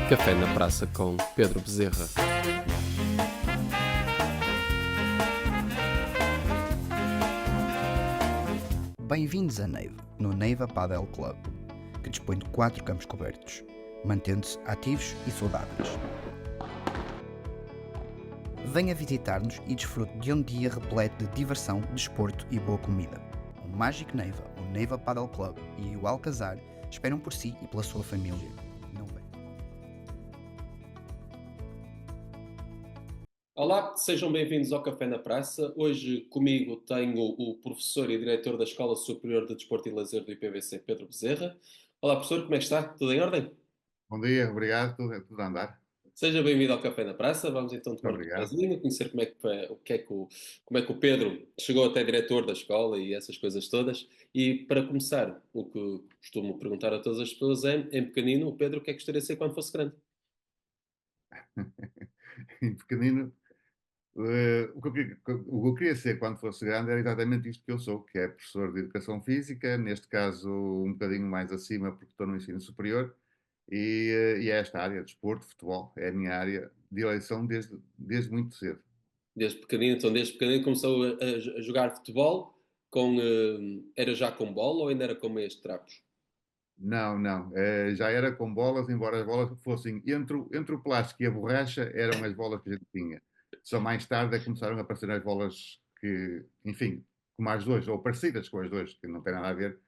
Café na Praça com Pedro Bezerra. Bem-vindos a Neiva, no Neiva Padel Club, que dispõe de 4 campos cobertos, mantendo-se ativos e saudáveis. Venha visitar-nos e desfrute de um dia repleto de diversão, desporto e boa comida. O Mágico Neiva, o Neiva Padel Club e o Alcazar esperam por si e pela sua família. Não vem. Olá, sejam bem-vindos ao Café na Praça. Hoje comigo tenho o professor e diretor da Escola Superior de Desporto e Lazer do IPVC, Pedro Bezerra. Olá, professor, como é que está? Tudo em ordem? Bom dia, obrigado, tudo a andar. Seja bem-vindo ao Café na Praça. Vamos então Muito tomar um obrigado. cafezinho, conhecer como é que o Pedro chegou até diretor da escola e essas coisas todas. E para começar, o que costumo perguntar a todas as pessoas é, em pequenino, o Pedro o que é que gostaria de ser quando fosse grande? Em pequenino, o que eu queria ser quando fosse grande era exatamente isto que eu sou, que é professor de Educação Física, neste caso um bocadinho mais acima porque estou no ensino superior, e é esta área, desporto, futebol, é a minha área de eleição desde muito cedo. Desde pequenino começou a jogar futebol era já com bola ou ainda era com meias de trapos? Não, não, já era com bolas, embora as bolas fossem entre o plástico e a borracha, eram as bolas que a gente tinha. Só mais tarde é que começaram a aparecer as bolas que, enfim, como as duas, ou parecidas com as duas, que não tem nada a ver.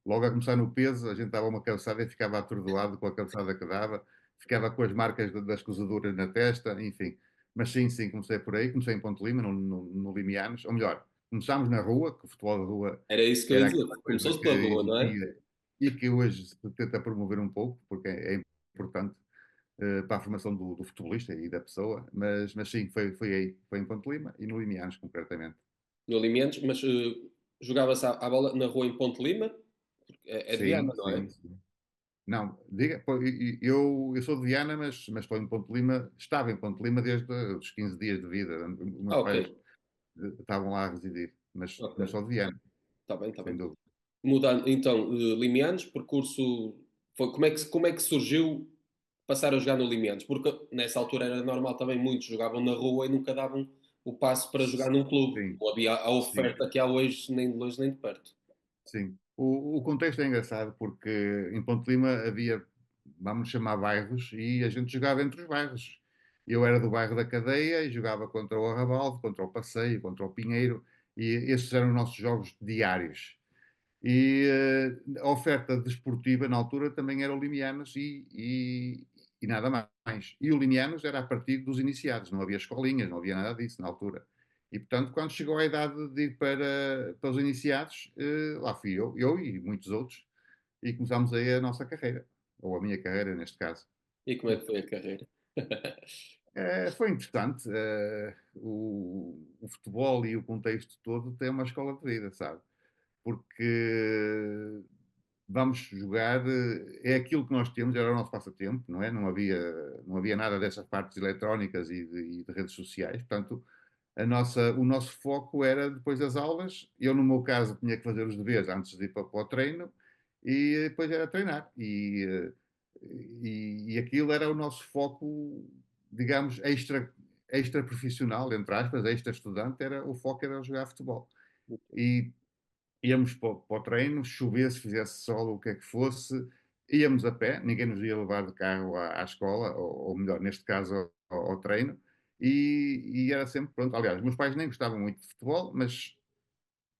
Logo a começar no peso, a gente dava uma cabeçada e ficava atordoado com a cabeçada que dava, ficava com as marcas das cozeduras na testa, enfim. Mas sim, sim, comecei por aí, comecei em Ponte Lima, no Limianos, ou melhor, começámos na rua, que o futebol de rua Era isso que eu ia era dizer. aquela coisa Começou-se que pela rua, não é? existia e que hoje se tenta promover um pouco, porque é importante para a formação do futebolista e da pessoa, mas sim, foi aí, foi em Ponte Lima e no Limianos, concretamente. No Limientos, mas jogava-se à bola na rua em Ponte Lima? É de Sim, Viana, não é? sim, sim. Não, diga, pô, eu sou de Viana, mas estou em Ponte Lima, estava em Ponte Lima desde os 15 dias de vida. Os meus Ah, ok. pais estavam lá a residir, Ok. mas sou de Viana, Está bem, está sem bem. dúvida. Mudando, então, Limianos, percurso. Como é que surgiu passar a jogar no Limianos? Porque nessa altura era normal também, muitos jogavam na rua e nunca davam o passo para jogar num clube. Sim, Não havia a sim, oferta que há hoje, nem de longe nem de perto. sim. O contexto é engraçado porque em Ponte Lima havia, vamos chamar bairros, e a gente jogava entre os bairros. Eu era do bairro da Cadeia e jogava contra o Arrabalde, contra o Passeio, contra o Pinheiro, e esses eram os nossos jogos diários. E a oferta desportiva na altura também era o Limianos e nada mais. E o Limianos era a partir dos iniciados, não havia escolinhas, não havia nada disso na altura. E portanto, quando chegou a idade de ir para os iniciados, lá fui eu e muitos outros, e começámos aí a nossa carreira, ou a minha carreira neste caso. E como é que foi a carreira? Foi interessante. O futebol e o contexto todo tem uma escola de vida, sabe? Porque vamos jogar, é aquilo que nós temos, era o nosso passatempo, não é? Não havia nada dessas partes eletrónicas e de redes sociais, portanto, o nosso foco era depois das aulas. Eu, no meu caso, tinha que fazer os deveres antes de ir para o treino e depois era treinar. E aquilo era o nosso foco, digamos, extra profissional, entre aspas, extra estudante, o foco era jogar futebol. E íamos para o treino, chovesse, fizesse sol, o que é que fosse, íamos a pé, ninguém nos ia levar de carro à escola, ou melhor, neste caso, ao treino, e era sempre pronto. Aliás, meus pais nem gostavam muito de futebol, mas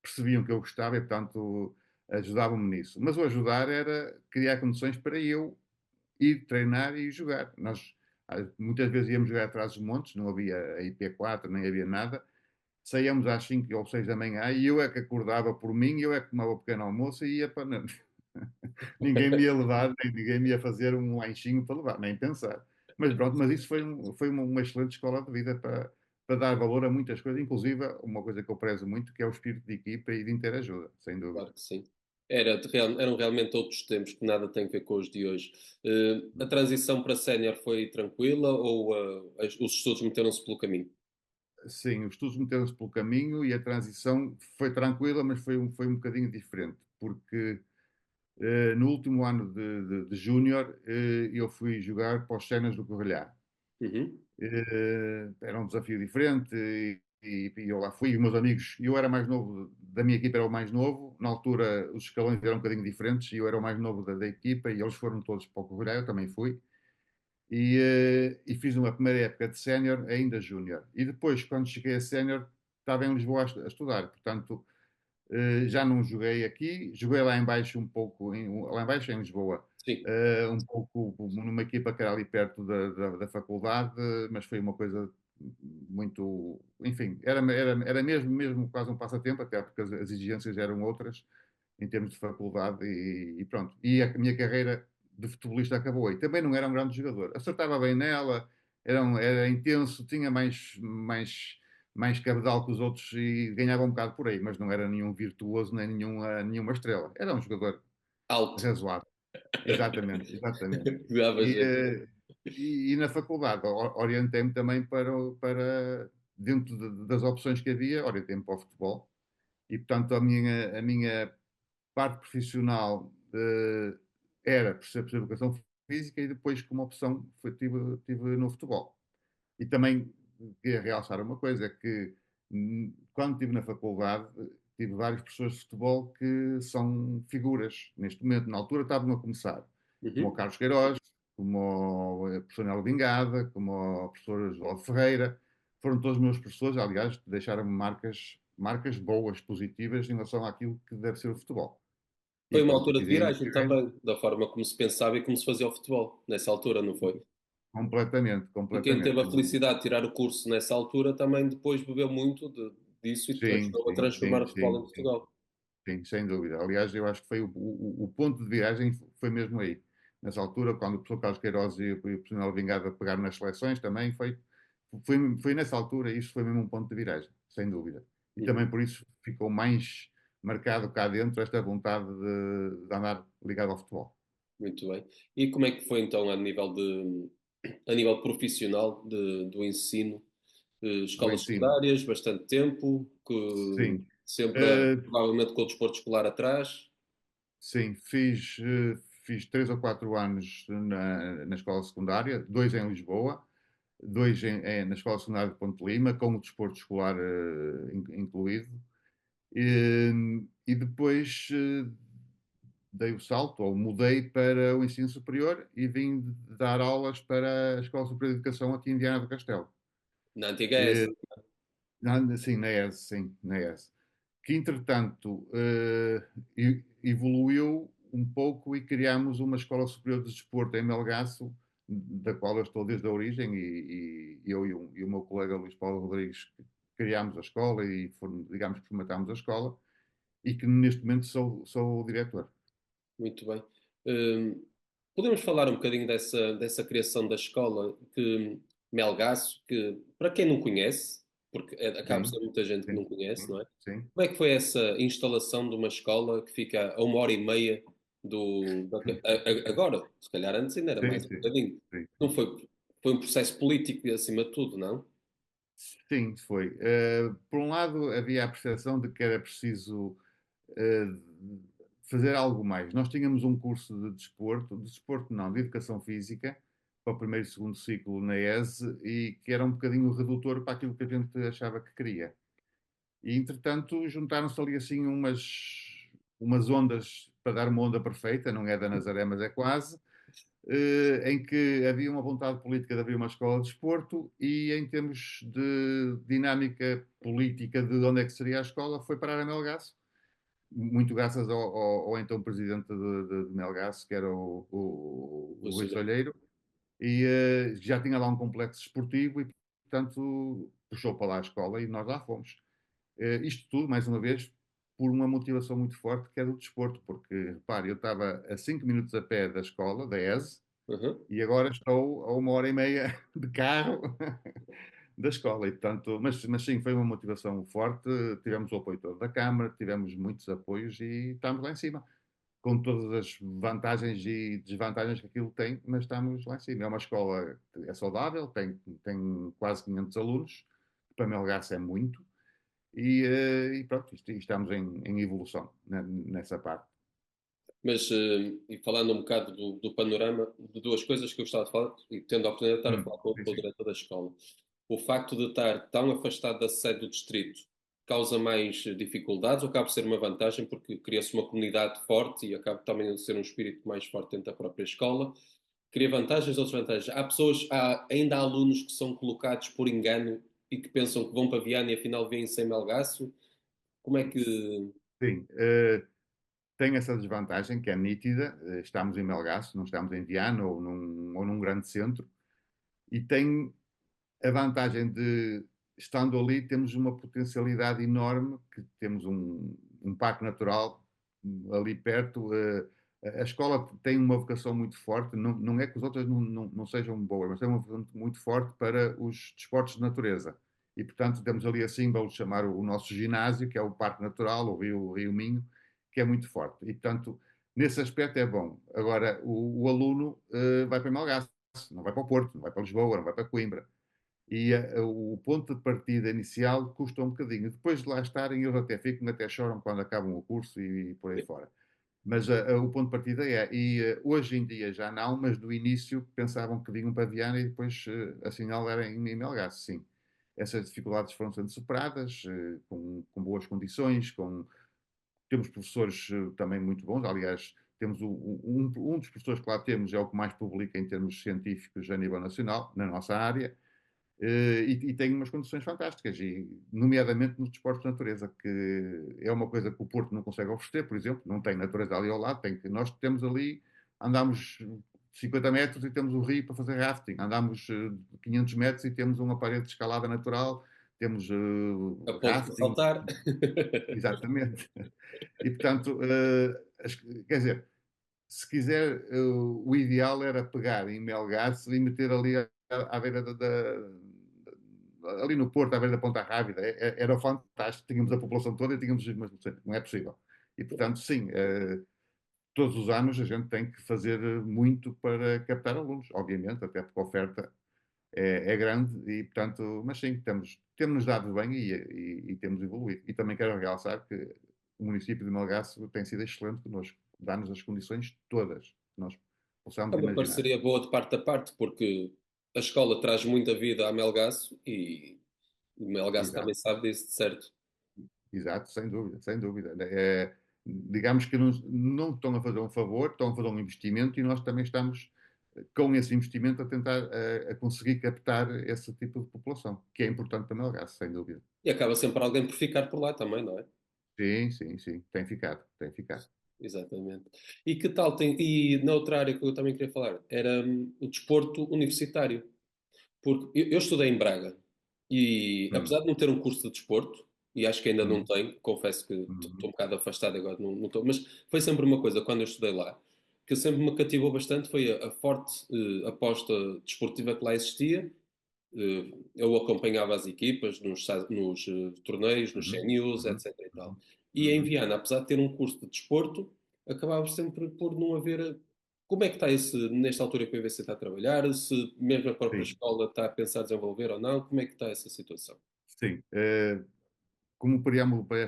percebiam que eu gostava e, portanto, ajudavam-me nisso. Mas o ajudar era criar condições para eu ir treinar e jogar. Nós muitas vezes íamos jogar atrás dos montes, não havia a IP4, nem havia nada, saíamos às 5 ou 6 da manhã e eu é que acordava por mim, eu é que tomava o pequeno almoço e ia para. Ninguém me ia levar, nem ninguém me ia fazer um lanchinho para levar, nem pensar. Mas pronto, mas isso foi uma excelente escola de vida para dar valor a muitas coisas, inclusive uma coisa que eu prezo muito, que é o espírito de equipa e de interajuda, sem dúvida. Claro que sim. Eram realmente outros tempos que nada têm a ver com os de hoje. A transição para sénior foi tranquila ou os estudos meteram-se pelo caminho? Sim, os estudos meteram-se pelo caminho e a transição foi tranquila, mas foi um bocadinho diferente, porque No último ano de júnior, eu fui jogar para os Cenas do Correia. Uhum. Era um desafio diferente e eu lá fui. E os meus amigos, eu era mais novo, da minha equipa era o mais novo. Na altura, os escalões eram um bocadinho diferentes e eu era o mais novo da equipa e eles foram todos para o Correia, eu também fui. E fiz uma primeira época de sénior, ainda júnior. E depois, quando cheguei a sénior, estava em Lisboa a estudar. Portanto, já não joguei aqui, joguei lá embaixo um pouco, lá embaixo em Lisboa, Sim. um pouco numa equipa que era ali perto da faculdade, mas foi uma coisa muito, enfim, era mesmo quase um passatempo, até porque as exigências eram outras em termos de faculdade e pronto. E a minha carreira de futebolista acabou aí. Também não era um grande jogador, acertava bem nela, era intenso, tinha mais cabedal que os outros e ganhava um bocado por aí, mas não era nenhum virtuoso nem nenhuma estrela. Era um jogador Alto. razoável. Exatamente, exatamente. Dava E, jeito. na faculdade orientei-me também dentro das opções que havia, orientei-me para o futebol. E, portanto, a minha parte profissional era por educação física e depois, como opção, tive no futebol. E também queria realçar uma coisa, é que quando estive na faculdade, tive vários professores de futebol que são figuras. Neste momento, na altura, estavam a começar, como o Uhum. Carlos Queiroz, como o professor Nelo Vingada, como o professor João Ferreira. Foram todos meus professores, aliás, deixaram-me marcas boas, positivas, em relação àquilo que deve ser o futebol. E Foi uma pronto, altura de fiz aí a minha viragem carreira. também, da forma como se pensava e como se fazia o futebol, nessa altura, não foi? Completamente, E quem teve completamente. a felicidade de tirar o curso nessa altura também depois bebeu muito disso e Sim, ajudou a sim, transformar sim, o futebol sim, em sim. Portugal. Sim, sem dúvida. Aliás, eu acho que foi o ponto de viragem foi mesmo aí. Nessa altura, quando o professor Carlos Queiroz e o professor Vingada pegaram nas seleções, também foi nessa altura, isso foi mesmo um ponto de viragem, sem dúvida. E Uhum. também por isso ficou mais marcado cá dentro esta vontade de andar ligado ao futebol. Muito bem. E como é que foi então a nível profissional do ensino? Do Escolas ensino. secundárias, bastante tempo, que Sim. sempre Eh, provavelmente com o desporto escolar atrás. sim, fiz 3 ou 4 anos na escola secundária, 2 em Lisboa, 2 na Escola Secundária de Ponte Lima, com o desporto escolar incluído. E depois dei o salto, ou mudei para o ensino superior e vim dar aulas para a Escola Superior de Educação aqui em Viana do Castelo. Na antiga S. Eh, sim, na ES, sim, na ES. Que entretanto evoluiu um pouco e criámos uma Escola Superior de Desporto em Melgaço, da qual eu estou desde a origem, e eu e o meu colega Luís Paulo Rodrigues criámos a escola e, digamos que formatámos a escola, e que neste momento sou o diretor. Muito bem. Hum, Podemos falar um bocadinho dessa criação da escola que Melgaço, que para quem não conhece, porque acaba por Sim, ser muita gente que sim, não conhece, não sim, é? sim. Como é que foi essa instalação de uma escola que fica a 1 hora e meia agora, se calhar antes ainda era Sim, mais um sim, bocadinho. sim. Não foi um processo político acima de tudo, não? Sim, foi. Por um lado, havia a percepção de que era preciso eh, fazer algo mais. Nós tínhamos um curso de desporto não, de educação física, para o primeiro e segundo ciclo na ESE, e que era um bocadinho redutor para aquilo que a gente achava que queria. E, entretanto, juntaram-se ali assim umas ondas para dar uma onda perfeita, não é da Nazaré, mas é quase, em que havia uma vontade política de abrir uma escola de desporto e, em termos de dinâmica política de onde é que seria a escola, foi parar a Melgaço, muito graças ao então presidente de Melgaço, que era o Rui Luciano? Solheiro, e já tinha lá um complexo esportivo e, portanto, puxou para lá a escola e nós lá fomos. Isto tudo, mais uma vez, por uma motivação muito forte que é do desporto, porque, repare, eu estava a 5 minutos a pé da escola, da ESE, Uhum. e agora estou a 1 hora e meia de carro da escola. E, portanto, mas sim, foi uma motivação forte. Tivemos o apoio todo da Câmara, tivemos muitos apoios e estamos lá em cima. Com todas as vantagens e desvantagens que aquilo tem, mas estamos lá em cima. É uma escola que é saudável, tem quase 500 alunos, para Melgaço é muito, e pronto, estamos em evolução nessa parte. Mas, e falando um bocado do panorama, de duas coisas que eu gostava de falar, e tendo a oportunidade de estar a falar com, sim, com o sim. diretor da escola. O facto de estar tão afastado da sede do distrito causa mais dificuldades ou acaba por ser uma vantagem porque cria-se uma comunidade forte e acaba também de ser um espírito mais forte dentro da própria escola? Cria vantagens ou desvantagens? Há pessoas, ainda há alunos que são colocados por engano e que pensam que vão para Viana e afinal vêm-se em Melgaço. Como é que... Sim, tem essa desvantagem que é nítida. Estamos em Melgaço, não estamos em Viana ou num grande centro, e tem a vantagem de, estando ali, temos uma potencialidade enorme, que temos um parque natural ali perto. A escola tem uma vocação muito forte, não é que as outras não sejam boas, mas tem uma vocação muito forte para os desportos de natureza. E, portanto, temos ali assim, vamos chamar o nosso ginásio, que é o Parque Natural, o Rio Minho, que é muito forte. E, portanto, nesse aspecto é bom. Agora, o aluno vai para Malgaço, não vai para o Porto, não vai para Lisboa, não vai para Coimbra. E o ponto de partida inicial custa um bocadinho. Depois de lá estarem, eles até ficam, até choram quando acabam o curso e por aí fora. Mas o ponto de partida é, e hoje em dia já não, mas no início pensavam que vinham para Viana e depois afinal era em Melgaço, sim. Essas dificuldades foram sendo superadas, com boas condições, temos professores também muito bons, aliás, temos um dos professores que lá temos é o que mais publica em termos científicos a nível nacional, na nossa área, e tem umas condições fantásticas, e, nomeadamente nos desportos de natureza, que é uma coisa que o Porto não consegue oferecer, por exemplo, não tem natureza ali ao lado, nós temos ali, andamos 50 metros e temos o rio para fazer rafting, andamos 500 metros e temos uma parede de escalada natural, temos A ponte para rafting, saltar. exatamente. E, portanto, quer dizer, se quiser, o ideal era pegar em Melgaço e meter ali à beira ali no Porto, à beira da Ponta Rábida. Era fantástico. Tínhamos a população toda e tínhamos, mas não é possível. E, portanto, sim, todos os anos a gente tem que fazer muito para captar alunos, obviamente, até porque a oferta é grande e, portanto, mas sim, temos-nos dado bem e temos evoluído. E também quero realçar que o município de Melgaço tem sido excelente connosco, dá-nos as condições todas que nós É possamos uma imaginar. parceria boa de parte a parte, porque a escola traz muita vida a Melgaço e o Melgaço também Exato, sabe disso, de certo. exato, sem dúvida, sem dúvida. Digamos que não estão a fazer um favor, estão a fazer um investimento e nós também estamos com esse investimento a tentar a conseguir captar esse tipo de população, que é importante para Melgaço, sem dúvida. E acaba sempre alguém por ficar por lá também, não é? Sim, sim, sim, tem ficado, tem ficado. Exatamente. E que tal tem. E na outra área que eu também queria falar era o desporto universitário. Porque eu estudei em Braga e, Hum, apesar de não ter um curso de desporto, e acho que ainda não hum, tenho, confesso que estou hum, um bocado afastado agora, não estou, mas foi sempre uma coisa, quando eu estudei lá, que sempre me cativou bastante foi a forte aposta desportiva que lá existia. Eu acompanhava as equipas nos torneios, nos uhum, CNUs, uhum, etc. E tal. uhum, E em uhum. Viana, apesar de ter um curso de desporto, acabava sempre por não haver. Como é que está esse, nesta altura que o IVC está a trabalhar? Se mesmo a própria Sim, escola está a pensar desenvolver ou não? Como é que está essa situação? sim. Como preâmbulo para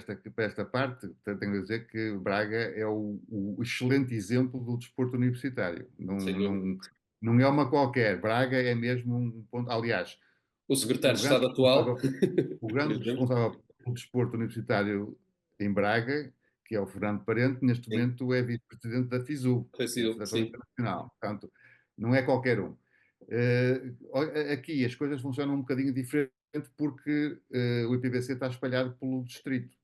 esta parte, tenho a dizer que Braga é o excelente exemplo do desporto universitário. Sem dúvida. Não é uma qualquer. Braga é mesmo um ponto. Aliás, O o, secretário o de grande Estado atual, responsável, o por grande exemplo, responsável pelo desporto universitário em Braga, que é o Fernando Parente, neste sim, momento é vice-presidente da FISU, foi que é a sido, Federação sim. Internacional. Portanto, não é qualquer um. Aqui as coisas funcionam um bocadinho diferente porque o IPVC está espalhado pelo distrito,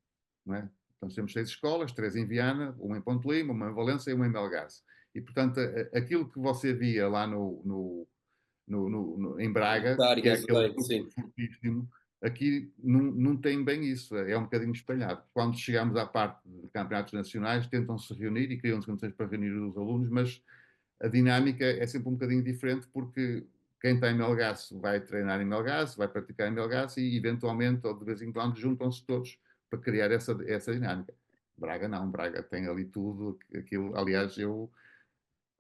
não é? Então temos 6 escolas, 3 em Viana, uma em Ponte Lima, uma em Valença e uma em Melgaço. E, portanto, aquilo que você via lá em Braga, que é Áreas aquele bem, grupo sim. fortíssimo, aqui não tem bem isso, é um bocadinho espalhado. Quando chegamos à parte de campeonatos nacionais, tentam-se reunir e criam-se condições para reunir os alunos, mas a dinâmica é sempre um bocadinho diferente porque quem está em Melgaço vai treinar em Melgaço, vai praticar em Melgaço e eventualmente ou de vez em quando juntam-se todos para criar essa dinâmica. Braga não, Braga tem ali tudo aquilo. Aliás, eu,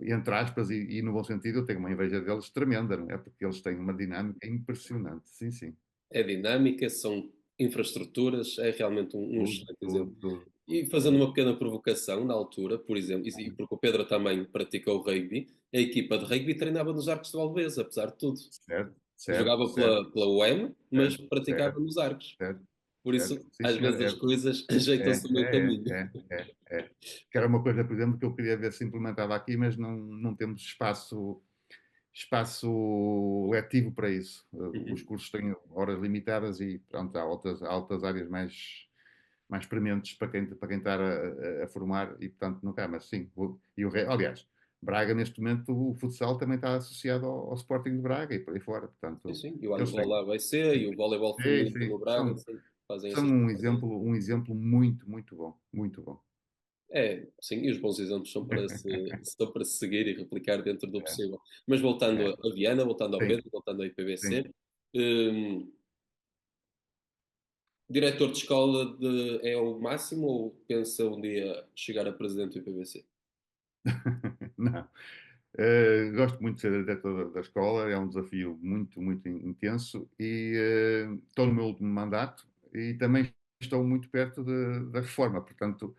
entre aspas, e no bom sentido, eu tenho uma inveja deles tremenda, não é? Porque eles têm uma dinâmica impressionante. Sim, sim. É dinâmica, são infraestruturas, é realmente um Tudo, excelente tudo, exemplo. tudo. E fazendo uma pequena provocação na altura, por exemplo, e porque o Pedro também praticou rugby, a equipa de rugby treinava nos Arcos de Valdeveza, apesar de tudo. Certo, certo, Jogava certo, pela UEM, mas certo, praticava certo, nos Arcos. certo, Por certo. isso, Sim, às senhor. vezes as coisas É, ajeitam-se no meio é, caminho. é, é, é. Que era uma coisa, por exemplo, que eu queria ver se implementava aqui, mas não temos espaço letivo para isso. Os Uhum. cursos têm horas limitadas e pronto, há outras áreas mais prementes para quem está a formar e, portanto, não cá. Mas sim, aliás, Braga, neste momento, o futsal também está associado ao Sporting de Braga e por aí fora. Sim, Portanto, sim. E o eu handball sei. lá vai ser, e o voleibol Sim, feminino sim. pelo Braga, São, sim, fazem são essas um competições. exemplo, um exemplo muito, muito bom. Muito bom. É, sim, e os bons exemplos são para se seguir e replicar dentro do É, possível. Mas voltando é. a Viana, voltando ao Sim, Pedro, voltando ao sim. IPVC, hum, diretor de escola é o máximo ou pensa um dia chegar a presidente do IPVC? Não. Gosto muito de ser diretor da escola, é um desafio muito, muito intenso e estou no meu último mandato e também estou muito perto da reforma, portanto,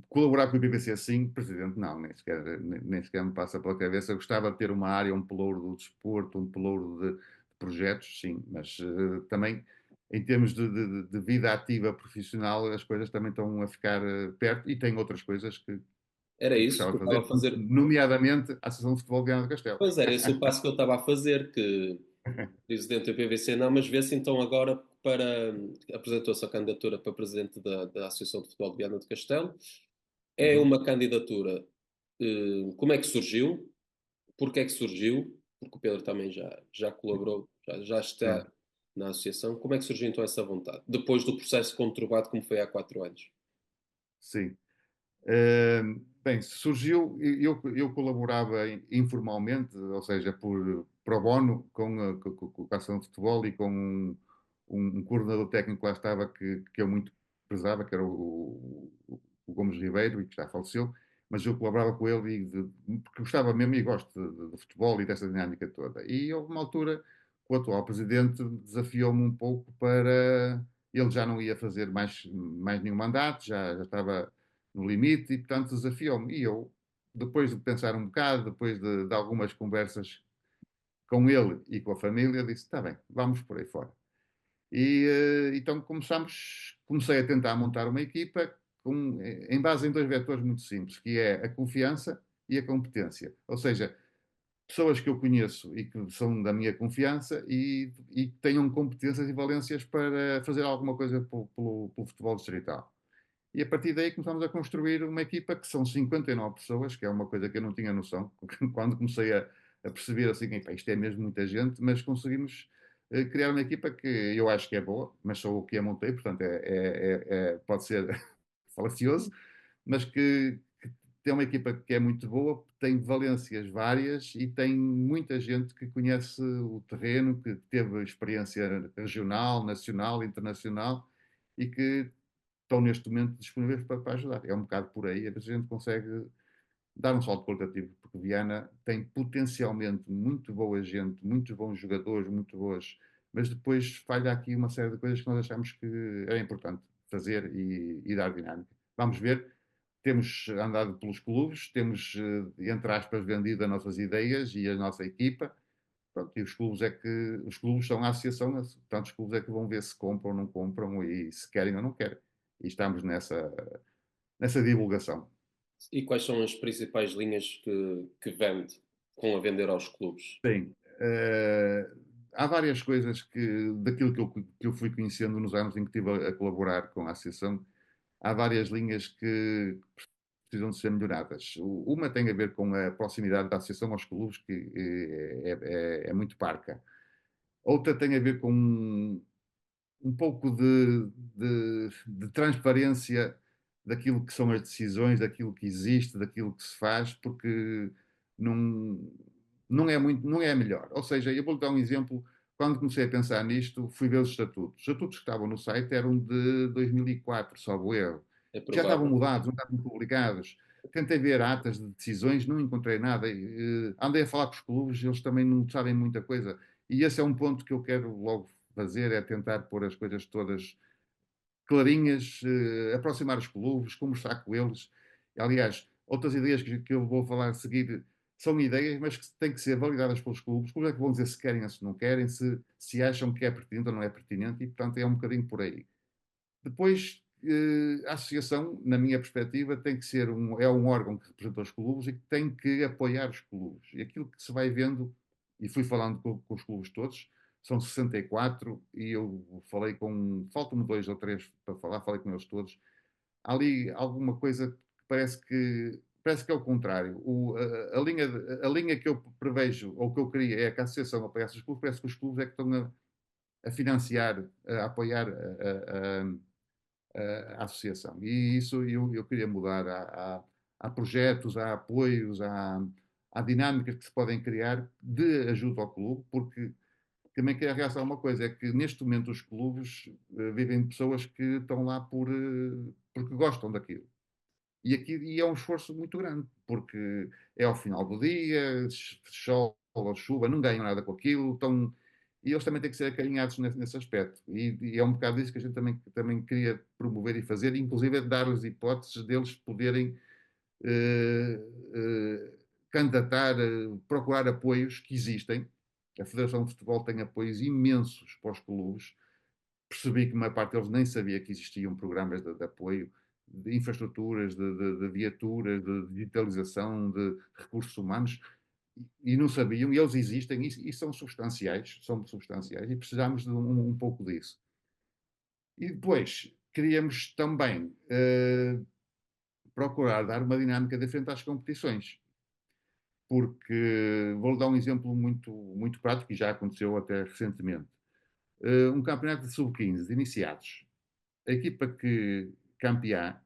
colaborar com o IPVC sim, presidente não, nem sequer me passa pela cabeça. Eu gostava de ter uma área, um pelouro do desporto, um pelouro de projetos, sim, mas também em termos de vida ativa profissional, as coisas também estão a ficar perto e tem outras coisas Era que isso gostava que de eu estava fazer, a fazer. nomeadamente a Associação de Futebol de Viana do Castelo. Pois era esse o passo que eu estava a fazer, que presidente do IPVC não, mas vê-se então agora para. Apresentou-se a candidatura para presidente da Associação de Futebol de Viana do Castelo. É Uhum, uma candidatura. Como é que surgiu? Porque é que surgiu? Porque o Pedro também já colaborou, já sim, está na associação. Como é que surgiu então essa vontade? Depois do processo conturbado como foi há 4 anos. sim. Bem, surgiu, eu colaborava informalmente, ou seja, por pro bono, com a Ação de Futebol e com um coordenador técnico que lá estava que eu muito prezava, que era o Gomes Ribeiro, e que já faleceu, mas eu colaborava com ele porque gostava mesmo e gosto de futebol e dessa dinâmica toda. E houve uma altura que o atual presidente desafiou-me um pouco para. Ele já não ia fazer mais nenhum mandato, já estava no limite e, portanto, desafiou-me. E eu, depois de pensar um bocado, depois de algumas conversas com ele e com a família, disse: está bem, vamos por aí fora. E então comecei a tentar montar uma equipa em base em dois vetores muito simples, que é a confiança e a competência. Ou seja, pessoas que eu conheço e que são da minha confiança e que tenham competências e valências para fazer alguma coisa pelo futebol distrital. E a partir daí começámos a construir uma equipa que são 59 pessoas, que é uma coisa que eu não tinha noção. Quando comecei a perceber assim, isto é mesmo muita gente, mas conseguimos criar uma equipa que eu acho que é boa, mas sou o que a montei, portanto pode ser falacioso, mas que tem uma equipa que é muito boa, tem valências várias e tem muita gente que conhece o terreno, que teve experiência regional, nacional, internacional e que estão neste momento disponíveis para ajudar. É um bocado por aí, a ver se a gente consegue dar um salto qualitativo, porque Viana tem potencialmente muito boa gente, muitos bons jogadores, muito boas, mas depois falha aqui uma série de coisas que nós achamos que é importante fazer e dar dinâmica. Vamos ver. Temos andado pelos clubes, temos, entre aspas, vendido as nossas ideias e a nossa equipa. Pronto, e os clubes são a associação, portanto, os clubes é que vão ver se compram ou não compram e se querem ou não querem. E estamos nessa divulgação. E quais são as principais linhas que vende com a vender aos clubes? Bem, há várias coisas daquilo que eu fui conhecendo nos anos em que estive a colaborar com a associação, há várias linhas que precisam de ser melhoradas. Uma tem a ver com a proximidade da associação aos clubes, que é muito parca. Outra tem a ver com um pouco de transparência daquilo que são as decisões, daquilo que existe, daquilo que se faz, porque não, não é a melhor. Ou seja, eu vou dar um exemplo. Quando comecei a pensar nisto, fui ver os estatutos. Os estatutos que estavam no site eram de 2004, salvo erro. É Já estavam provável. mudados, não estavam publicados. Tentei ver atas de decisões, não encontrei nada. Andei a falar com os clubes, eles também não sabem muita coisa. E esse é um ponto que eu quero logo fazer, é tentar pôr as coisas todas clarinhas, aproximar os clubes, conversar com eles. Aliás, outras ideias que eu vou falar a seguir são ideias, mas que têm que ser validadas pelos clubes. Os clubes é que vão dizer se querem ou se não querem, se acham que é pertinente ou não é pertinente, e portanto é um bocadinho por aí. Depois, a associação, na minha perspectiva, tem que ser é um órgão que representa os clubes e que tem que apoiar os clubes. E aquilo que se vai vendo, e fui falando com os clubes todos, são 64 e eu falei com. Faltam-me dois ou três para falar, falei com eles todos. Há ali alguma coisa que parece que é o contrário. A linha que eu prevejo ou que eu queria é que a associação apoiasse os clubes, parece que os clubes é que estão a financiar, a apoiar a associação. E isso eu queria mudar. Há projetos, há apoios, há dinâmicas que se podem criar de ajuda ao clube, porque também queria realçar uma coisa, é que neste momento os clubes vivem pessoas que estão lá porque gostam daquilo. E é um esforço muito grande, porque é ao final do dia, chove ou chuva, não ganham nada com aquilo, e eles também têm que ser acarinhados nesse aspecto. E é um bocado isso que a gente também queria promover e fazer, inclusive é dar-lhes hipóteses deles poderem eh, eh, candidatar, procurar apoios que existem. A Federação de Futebol tem apoios imensos para os clubes. Percebi que uma parte deles nem sabia que existiam programas de apoio, de infraestruturas, de viaturas, de digitalização, de recursos humanos, e não sabiam, e eles existem, e são substanciais, e precisamos de um pouco disso. E depois, queríamos também procurar dar uma dinâmica diferente às competições, porque vou dar um exemplo muito, muito prático, e já aconteceu até recentemente. Um campeonato de sub-15, de iniciados. A equipa que campear,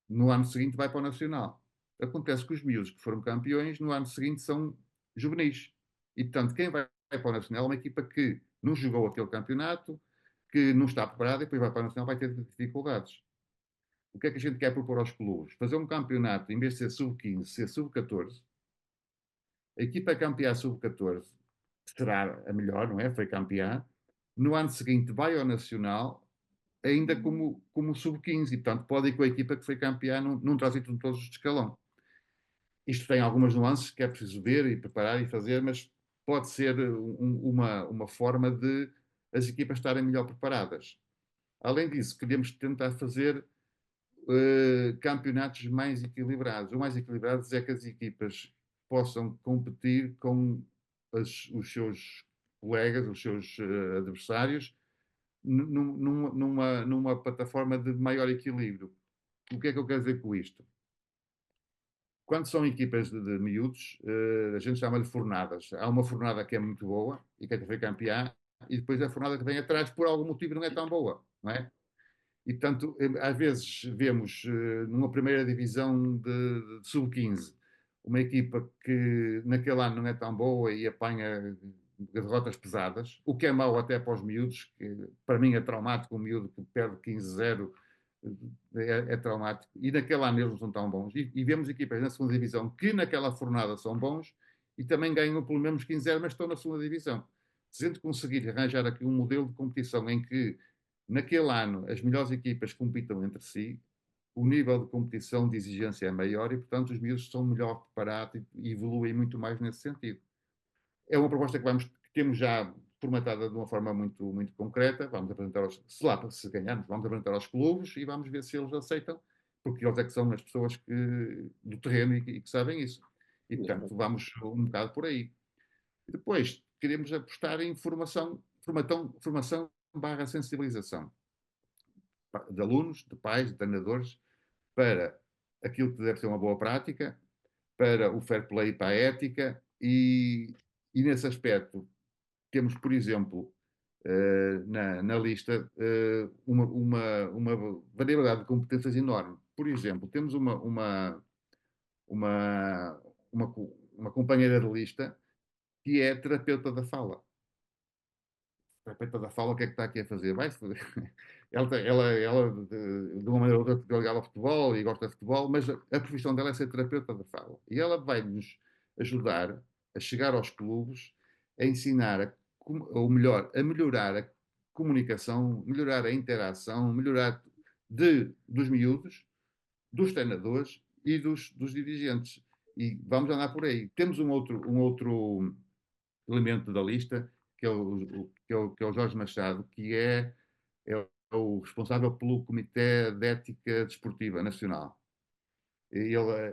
no ano seguinte vai para o Nacional. Acontece que os miúdos que foram campeões, no ano seguinte são juvenis. E, portanto, quem vai para o Nacional é uma equipa que não jogou aquele campeonato, que não está preparada e depois vai para o Nacional vai ter dificuldades. O que é que a gente quer propor aos clubes? Fazer um campeonato, em vez de ser sub-15, ser sub-14. A equipa campeã sub-14 será a melhor, não é? Foi campeã. No ano seguinte vai ao Nacional ainda como sub-15 e, portanto, pode ir com a equipa que foi campeã num trânsito de todos os de escalão. Isto tem algumas nuances que é preciso ver e preparar e fazer, mas pode ser uma forma de as equipas estarem melhor preparadas. Além disso, queríamos tentar fazer campeonatos mais equilibrados. O mais equilibrados é que as equipas possam competir com os seus colegas, os seus adversários, numa plataforma de maior equilíbrio. O que é que eu quero dizer com isto? Quando são equipas de miúdos, a gente chama de fornadas. Há uma fornada que é muito boa e que até foi campeã, e depois a fornada que vem atrás, por algum motivo, não é tão boa, não é? E, portanto, às vezes vemos numa primeira divisão de sub-15 uma equipa que naquele ano não é tão boa e apanha derrotas pesadas, o que é mau até para os miúdos, que para mim é traumático, um miúdo que perde 15-0 é traumático, e naquele ano eles não são tão bons. E vemos equipas na segunda divisão que naquela fornada são bons e também ganham pelo menos 15-0, mas estão na segunda divisão. Se a gente conseguir arranjar aqui um modelo de competição em que naquele ano as melhores equipas compitam entre si, o nível de competição de exigência é maior e, portanto, os miúdos são melhor preparados e evoluem muito mais nesse sentido. É uma proposta que temos já formatada de uma forma muito, muito concreta. Vamos apresentar, se ganharmos, vamos apresentar aos clubes e vamos ver se eles aceitam, porque eles é que são as pessoas do terreno e que sabem isso. E, portanto, vamos um bocado por aí. E depois, queremos apostar em formação barra sensibilização de alunos, de pais, de treinadores, para aquilo que deve ser uma boa prática, para o fair play, para a ética, e nesse aspecto temos, por exemplo, na lista uma variedade de competências enorme. Por exemplo, temos uma companheira de lista que é terapeuta da fala. Terapeuta da fala, o que é que está aqui a fazer? Vai fazer. Ela de uma maneira ou outra, ligada ao futebol e gosta de futebol, mas a profissão dela é ser terapeuta da fala. E ela vai nos ajudar a chegar aos clubes, a ensinar, ou melhor, a melhorar a comunicação, melhorar a interação, melhorar dos miúdos, dos treinadores e dos dirigentes. E vamos andar por aí. Temos um outro elemento da lista, que é o Jorge Machado, é o responsável pelo Comitê de Ética Desportiva Nacional.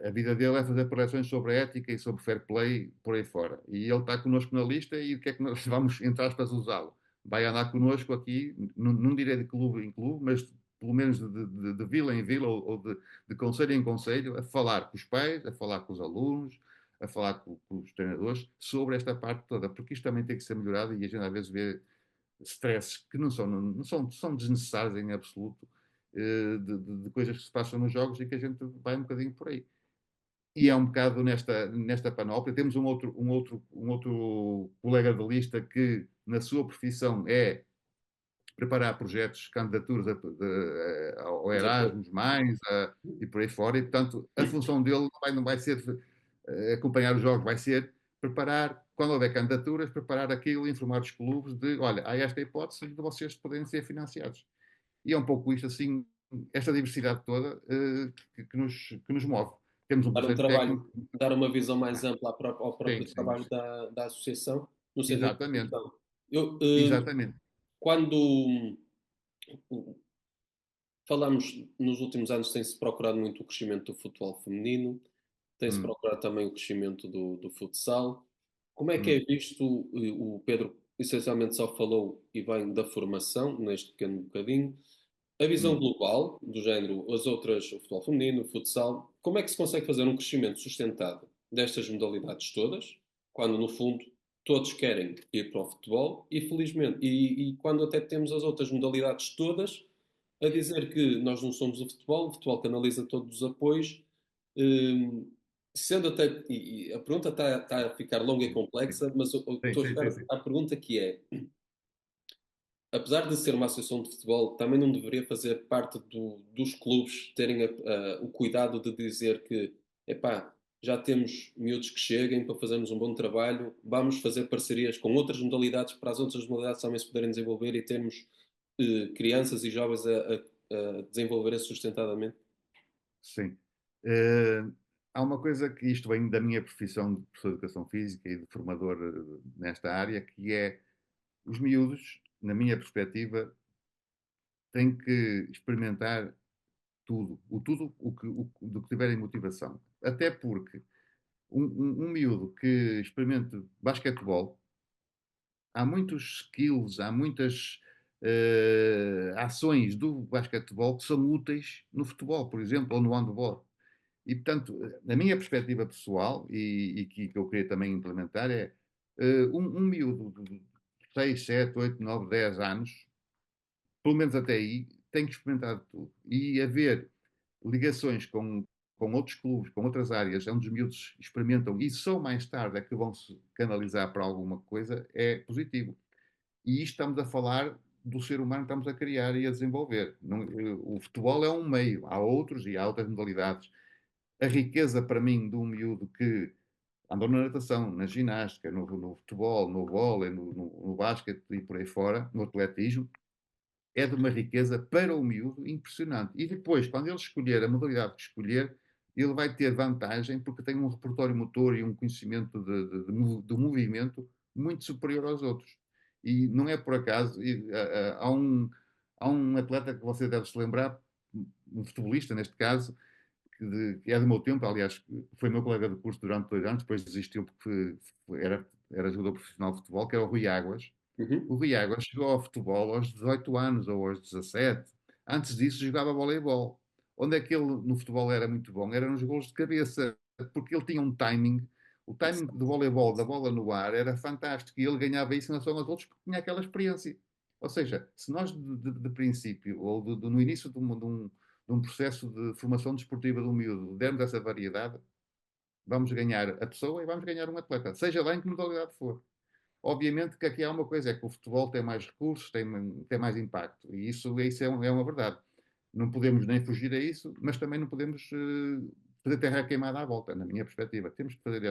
A vida dele é fazer preleções sobre a ética e sobre fair play por aí fora. E ele está connosco na lista e o que é que nós vamos, entre aspas, usá-lo? Vai andar connosco aqui, não direi de clube em clube, mas pelo menos de vila em vila ou de conselho em conselho, a falar com os pais, a falar com os alunos, a falar com os treinadores sobre esta parte toda, porque isto também tem que ser melhorado e a gente às vezes vê stresses que são desnecessários em absoluto, de coisas que se passam nos jogos e que a gente vai um bocadinho por aí. E é um bocado nesta panóplia. Temos um outro colega de lista que, na sua profissão, é preparar projetos, candidaturas ao Erasmus, e por aí fora. E, portanto, a função dele não vai ser acompanhar os jogos, vai ser preparar, quando houver candidaturas, preparar aquilo, informar os clubes de, olha, há esta hipótese de vocês poderem ser financiados. E é um pouco isto, assim, esta diversidade toda que nos move. Temos um Dar um conselho trabalho, técnico. dar uma visão mais ampla ao Sim, próprio sim, trabalho da associação, no sentido de exatamente, gestão. Eu, exatamente. quando falamos nos últimos anos, tem-se procurado muito o crescimento do futebol feminino, tem-se Hum, procurado também o crescimento do futsal. Como é que é hum, visto, o Pedro essencialmente só falou e bem da formação, neste pequeno bocadinho, a visão hum. global, do género, as outras, o futebol feminino, o futsal, como é que se consegue fazer um crescimento sustentado destas modalidades todas, quando no fundo todos querem ir para o futebol e felizmente, e quando até temos as outras modalidades todas a dizer que nós não somos o futebol canaliza todos os apoios, hum, sendo até, e a pergunta está a ficar longa e complexa, mas eu Sim, estou a sim, chegar sim, sim. à pergunta que é, apesar de ser uma associação de futebol, também não deveria fazer parte dos clubes terem o cuidado de dizer que, epá, já temos miúdos que cheguem para fazermos um bom trabalho, vamos fazer parcerias com outras modalidades para as outras modalidades também se poderem desenvolver e termos crianças e jovens a desenvolverem-se sustentadamente. Sim. Eh, Há uma coisa que isto vem da minha profissão de professor de educação física e de formador nesta área, que é os miúdos, na minha perspectiva, têm que experimentar tudo do que tiverem motivação. Até porque um miúdo que experimente basquetebol, há muitos skills, há muitas ações do basquetebol que são úteis no futebol, por exemplo, ou no handball. E, portanto, na minha perspectiva pessoal, e que eu queria também implementar, é um miúdo de 6, 7, 8, 9, 10 anos, pelo menos até aí, tem que experimentar tudo. E haver ligações com outros clubes, com outras áreas, onde os miúdos experimentam e só mais tarde é que vão se canalizar para alguma coisa, é positivo. E isto estamos a falar do ser humano que estamos a criar e a desenvolver. O futebol é um meio, há outros e há outras modalidades. A riqueza para mim de um miúdo que andou na natação, na ginástica, no futebol, no vôlei, no basquete e por aí fora, no atletismo, é de uma riqueza para o miúdo impressionante. E depois, quando ele escolher a modalidade que escolher, ele vai ter vantagem porque tem um repertório motor e um conhecimento de movimento muito superior aos outros. E não é por acaso, há um atleta que você deve se lembrar, um futebolista neste caso, que é do meu tempo, aliás, foi meu colega de curso durante 2 anos, depois desistiu porque era jogador profissional de futebol, que era o Rui Águas. Uhum. O Rui Águas chegou ao futebol aos 18 anos ou aos 17. Antes disso jogava voleibol. Onde é que ele no futebol era muito bom? Era nos golos de cabeça, porque ele tinha um timing. O timing do voleibol, da bola no ar, era fantástico e ele ganhava isso em relação aos outros porque tinha aquela experiência. Ou seja, se nós de princípio ou no início de um processo de formação desportiva do miúdo dermos essa variedade, vamos ganhar a pessoa e vamos ganhar um atleta, seja lá em que modalidade for. Obviamente que aqui há uma coisa, é que o futebol tem mais recursos, tem mais impacto, e isso é uma verdade. Não podemos nem fugir a isso, mas também não podemos fazer terra queimada à volta, na minha perspectiva. Temos que fazer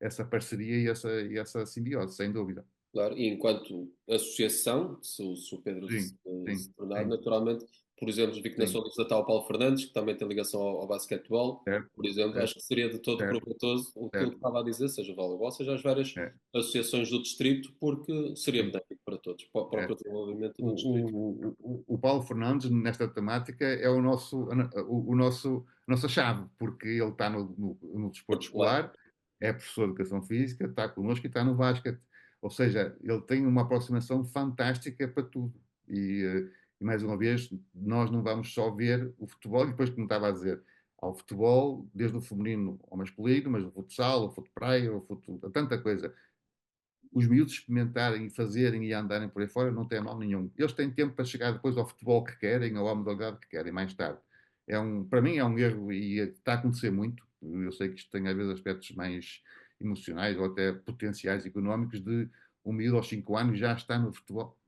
essa parceria e essa simbiose, sem dúvida. Claro, e enquanto associação, se o Pedro Sim, se sim, tornar, sim, naturalmente, por exemplo, vi que na sim, Solidez está o Paulo Fernandes, que também tem ligação ao basquetebol, certo, por exemplo, certo, acho que seria de todo certo, proveitoso aquilo que certo, estava a dizer, seja o voleibol, seja as várias é, associações do distrito, porque seria sim, benéfico para todos, para o é. próprio desenvolvimento do distrito. O Paulo Fernandes, nesta temática, é o nosso, a nossa chave, porque ele está no Todo desporto escolar. escolar, é professor de educação física, está connosco e está no basquete. Ou seja, ele tem uma aproximação fantástica para tudo. E mais uma vez, nós não vamos só ver o futebol, e depois, como estava a dizer, ao futebol, desde o feminino ao masculino, mas o futsal, o futebol praia, tanta coisa os miúdos experimentarem e fazerem e andarem por aí fora, não tem mal nenhum. Eles têm tempo para chegar depois ao futebol que querem ou à modalidade que querem mais tarde. Para mim é um erro e está a acontecer muito. Eu sei que isto tem às vezes aspectos mais emocionais ou até potenciais económicos de um miúdo aos 5 anos já está no futebol.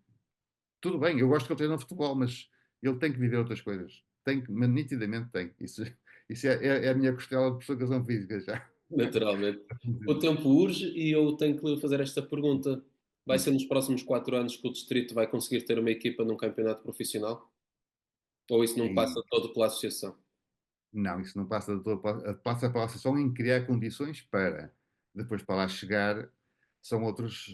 Tudo bem, eu gosto que ele esteja no futebol, mas ele tem que viver outras coisas. Tem que, mas nitidamente tem. Isso é a minha costela de professor de educação física já. Naturalmente. O tempo urge e eu tenho que lhe fazer esta pergunta. Vai Hum. ser nos próximos 4 anos que o distrito vai conseguir ter uma equipa num campeonato profissional? Ou isso não E passa todo pela associação? não, isso não passa de todo, passa pela associação em criar condições para, depois para lá chegar, são outras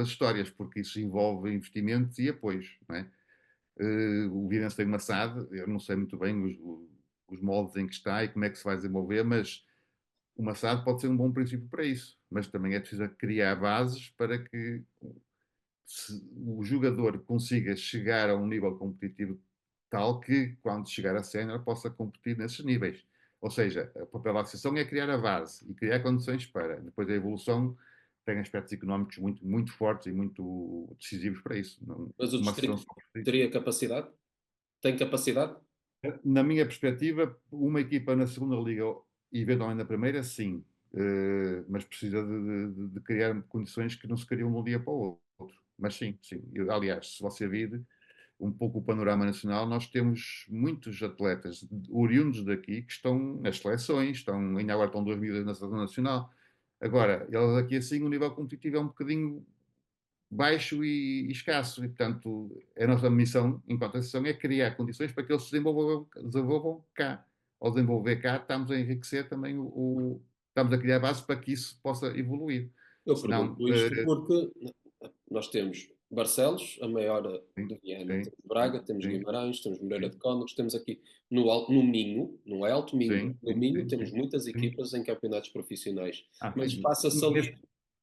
histórias, porque isso envolve investimentos e apoios, não é? O Virense tem uma SAD, eu não sei muito bem os moldes em que está e como é que se vai desenvolver, mas uma SAD pode ser um bom princípio para isso, mas também é preciso criar bases para que o jogador consiga chegar a um nível competitivo tal que, quando chegar a sénior, possa competir nesses níveis. Ou seja, o papel da associação é criar a base e criar condições para. Depois a evolução tem aspectos económicos muito, muito fortes e muito decisivos para isso. Mas o Uma associação distrito só. teria capacidade? Tem capacidade? Na minha perspectiva, uma equipa na segunda liga e eventualmente na primeira, sim. Mas precisa de criar condições que não se criam de um dia para o outro. Mas sim, sim. Aliás, se você vir um pouco o panorama nacional, nós temos muitos atletas oriundos daqui que estão nas seleções, ainda agora estão 2 miúdas na seleção nacional. Agora, eles aqui assim, o nível competitivo é um bocadinho baixo e escasso. E, portanto, a nossa missão, enquanto associação, é criar condições para que eles se desenvolvam cá. Ao desenvolver cá, estamos a enriquecer também estamos a criar bases para que isso possa evoluir. Eu Senão, pergunto isto porque nós temos Barcelos, a maior sim, de Viana, sim, temos Braga, temos sim, Guimarães, temos Moreira de sim, Cónegos, temos aqui no Minho, não é Alto Minho, sim, no sim, Minho sim, temos sim, muitas sim. equipas em campeonatos profissionais, mas Sim. Neste,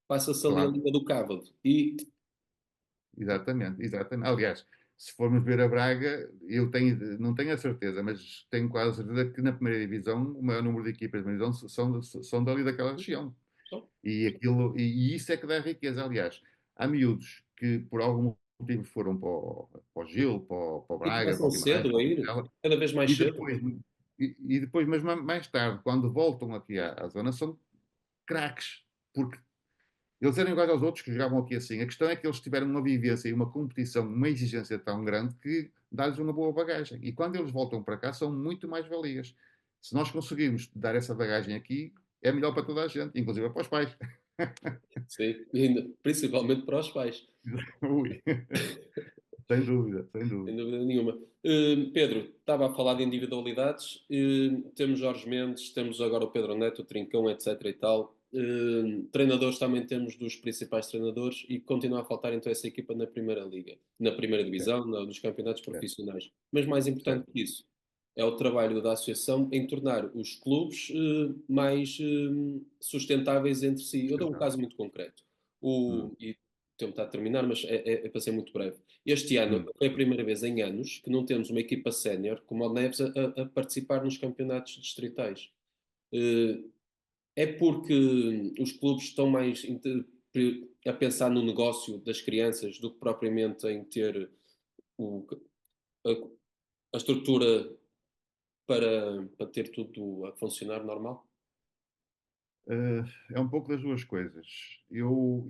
passa-se ali a claro. linha do Cávado e Exatamente, exatamente. Aliás, se formos ver a Braga, não tenho a certeza, mas tenho quase a certeza que na primeira divisão o maior número de equipas da primeira divisão são dali daquela região. só, E isso é que dá riqueza. Aliás, há miúdos que por algum motivo foram para o Gil, para o e Braga, para começam o Guimarães, cedo para a o ir, Vizela, cada vez mais e cedo. depois, mas mais tarde, quando voltam aqui à zona, são craques, porque eles eram iguais aos outros que jogavam aqui assim. A questão é que eles tiveram uma vivência e uma competição, uma exigência tão grande que dá-lhes uma boa bagagem. E quando eles voltam para cá, são muito mais valias. Se nós conseguirmos dar essa bagagem aqui, é melhor para toda a gente, inclusive para os pais. Sim, e principalmente para os pais. Ui. Sem dúvida, sem Sem dúvida. dúvida nenhuma. Pedro, estava a falar de individualidades. Temos Jorge Mendes, temos agora o Pedro Neto, o Trincão, etc. e tal. Treinadores também temos dos principais treinadores e continua a faltar então essa equipa na Primeira Liga, na Primeira Certo, Divisão, nos campeonatos certo, profissionais. Mas mais importante certo. que isso, é o trabalho da associação em tornar os clubes mais sustentáveis entre si. Eu dou um Sustentável. caso muito concreto. Hum, E o tempo está a terminar, mas é para ser muito breve. Este ano hum, foi a primeira vez em anos que não temos uma equipa sénior como o Neves a participar nos campeonatos distritais. Eh, É porque os clubes estão mais a pensar no negócio das crianças do que propriamente em ter o- a, a estrutura para ter tudo a funcionar normal? É um pouco das duas coisas. Eu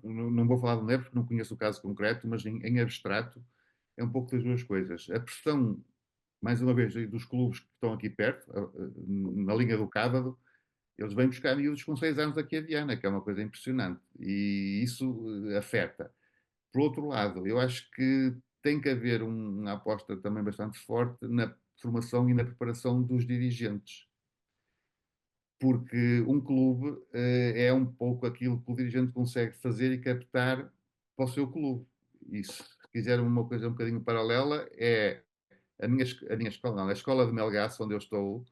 não vou falar de Neves porque não conheço o caso concreto, mas em abstrato é um pouco das duas coisas. A pressão, mais uma vez, dos clubes que estão aqui perto, na linha do Cávado, Eles vêm buscar miúdos com 6 anos aqui a Viana, que é uma coisa impressionante. E isso afeta. Por outro lado, eu acho que tem que haver uma aposta também bastante forte na formação e na preparação dos dirigentes. Porque um clube é um pouco aquilo que o dirigente consegue fazer e captar para o seu clube. E se quiser uma coisa um bocadinho paralela, é a minha escola, não, a escola de Melgaço, onde eu estou,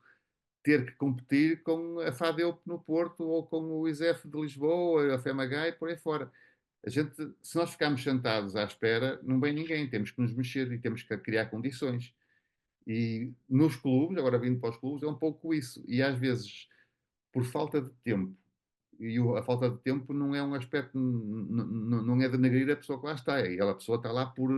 ter que competir com a FADEUP no Porto ou com o ISEF de Lisboa, a FEMAGA e por aí fora. A gente, se nós ficarmos sentados à espera, não vem ninguém, temos que nos mexer e temos que criar condições. E nos clubes, agora vindo para os clubes, é um pouco isso. E às vezes, por falta de tempo, e a falta de tempo não é um aspecto, não é denegrir a pessoa que lá está, a pessoa está lá por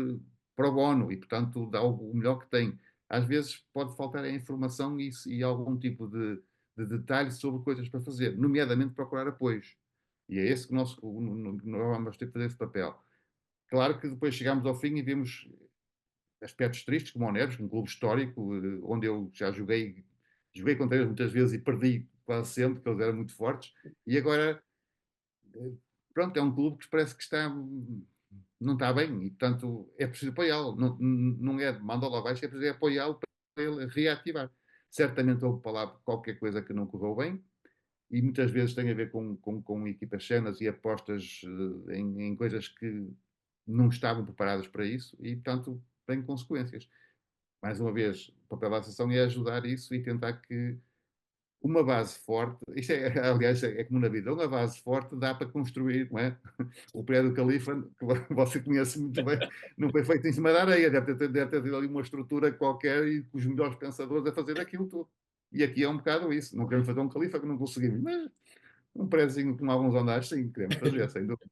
pro bono e, portanto, dá o melhor que tem. Às vezes pode faltar a informação e algum tipo de detalhe sobre coisas para fazer, nomeadamente procurar apoios. E é esse que nós vamos ter que fazer esse papel. Claro que depois chegamos ao fim e vemos aspectos tristes, como o Neves, um clube histórico, onde eu já joguei contra eles muitas vezes e perdi quase sempre, porque eles eram muito fortes, e agora, pronto, é um clube que parece que não está bem, e portanto é preciso apoiá-lo, não é mandá-lo abaixo, é preciso apoiá-lo para ele reativar. Certamente houve para lá qualquer coisa que não correu bem, e muitas vezes tem a ver com equipas cenas e apostas em coisas que não estavam preparadas para isso, e portanto tem consequências. Mais uma vez, o papel da associação é ajudar isso e tentar que uma base forte, isto é, aliás, é como na vida, uma base forte dá para construir, não é? O prédio do Califa, que você conhece muito bem, não foi feito em cima da areia, deve ter ali uma estrutura qualquer e com os melhores pensadores a fazer aquilo tudo. E aqui é um bocado isso, não queremos fazer um Califa que não conseguimos, mas um prédio com alguns andares, sim, queremos fazer, sem dúvida.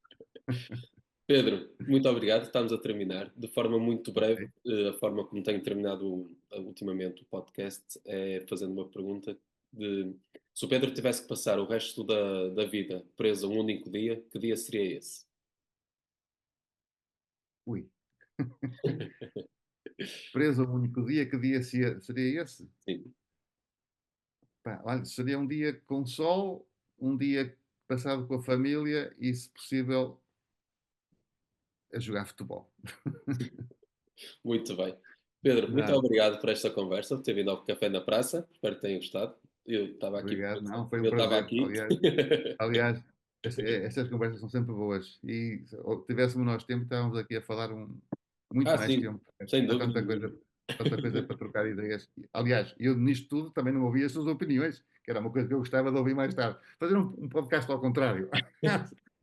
Pedro, muito obrigado. Estamos a terminar. De forma muito breve, a forma como tenho terminado ultimamente o podcast é fazendo uma pergunta de se o Pedro tivesse que passar o resto da vida preso a um único dia, que dia seria esse? Ui, preso um único dia, que dia seria esse? Sim, Pá, olha, seria um dia com sol, um dia passado com a família e, se possível, a jogar futebol. muito bem. Pedro, muito Nada, obrigado por esta conversa, por ter vindo ao Café na Praça. Espero que tenham gostado. Eu estava aqui, obrigado. Não, foi um eu estava prazer. aqui. Aliás, estas conversas são sempre boas. E se tivéssemos nós tempo, estávamos aqui a falar muito Ah, mais sim, tempo. sem Há dúvida nenhuma. tanta coisa para trocar ideias. Aliás, eu nisto tudo também não ouvia as suas opiniões, que era uma coisa que eu gostava de ouvir mais tarde. Fazer um podcast ao contrário.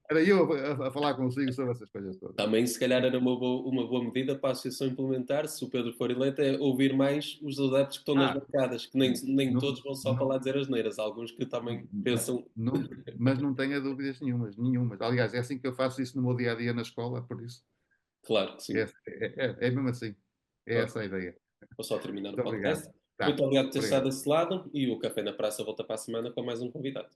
Era eu a falar consigo sobre essas coisas todas. Também, se calhar, era uma boa medida para a associação implementar, se o Pedro for eleito, é ouvir mais os adeptos que estão nas Ah, bancadas, que nem não, todos vão só para não, lá dizer asneiras. Há alguns que também pensam, mas não tenha dúvidas nenhumas. Aliás, é assim que eu faço isso no meu dia a dia na escola, por isso. claro que É, sim. é mesmo assim. É Ok, essa a ideia. vou só terminar o Muito obrigado. podcast. Muito Tá, obrigado por ter estado obrigado. desse lado e o Café na Praça volta para a semana com mais um convidado.